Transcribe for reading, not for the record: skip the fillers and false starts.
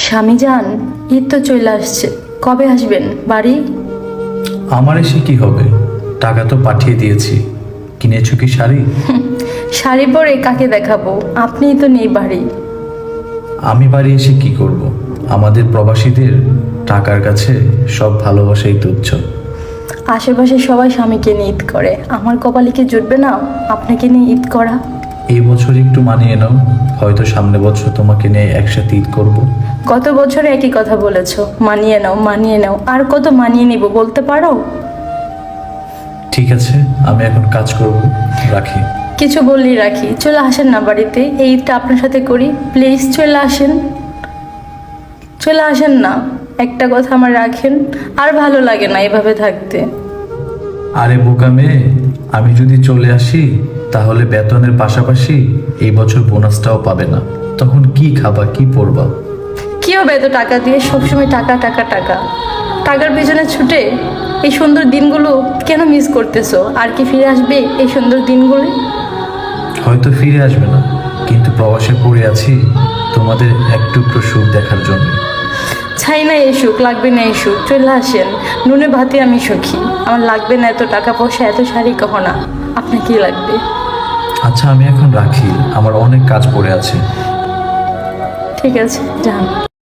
স্বামী যান, ঈদ তো চলে আসছে, কবে আসবেন বাড়ি? আমার এসে কি হবে? টাকা তো পাঠিয়ে দিয়েছি। কিনেছো কি শাড়ি? শাড়ি পরে কাকে দেখাবো? আপনিই তো নেই বাড়ি। আমি বাড়ি এসে কি করব? আমাদের প্রবাসীদের টাকার কাছে সব ভালোবাসাই তুচ্ছ। আশেপাশে সবাই স্বামীকে নিয়ে ঈদ করে, আমার কপালে কি জুটবে না আপনাকে নিয়ে ঈদ করা? এই বছর একটু মানিয়ে নাও, হয়তো সামনে বছর তোমাকে নিয়ে একসাথে ঈদ করব। গত বছরে একই কথা বলেছো, মানিয়ে নাও মানিয়ে নাও। আর কত মানিয়ে নিব বলতে পারো? ঠিক আছে, আমি এখন কাজ করব, রাখি। কিছু বললেই রাখি। চলে আসেন না বাড়িতে, এই ঈদটা আপনার সাথে করি। প্লিজ চলে আসেন, চলে আসেন না। একটা কথা আমার রাখেন, আর ভালো লাগে না এভাবে থাকতে। আরে বোকা মেয়ে, আমি যদি চলে আসি তাহলে বেতনের পাশাপাশি এই বছর বোনাসটাও পাবে না। তখন কি খাবা, কি পরবা? কি হবে এত টাকা দিয়ে? সবসময় টাকা টাকা টাকা, টাকার পেছনে ছুটে এই সুন্দর দিনগুলো কেন মিস করতেছো? আর কি ফিরে আসবে এই সুন্দর দিনগুলো? হয়তো ফিরে আসবে না, কিন্তু প্রবাসে পড়ে আছি তোমাদের এক টুকরো সুখ দেখার জন্য। চাই না এই সুখ, লাগবে না এই সুখ। চলে আসেন, নুনে ভাতে আমি সুখী। আমার লাগবে না এত টাকা পয়সা, এত শাড়ি গহনা। আপনার কি লাগবে? আচ্ছা, আমি এখন রাখি, আমার অনেক কাজ পড়ে আছে। ঠিক আছে, যান।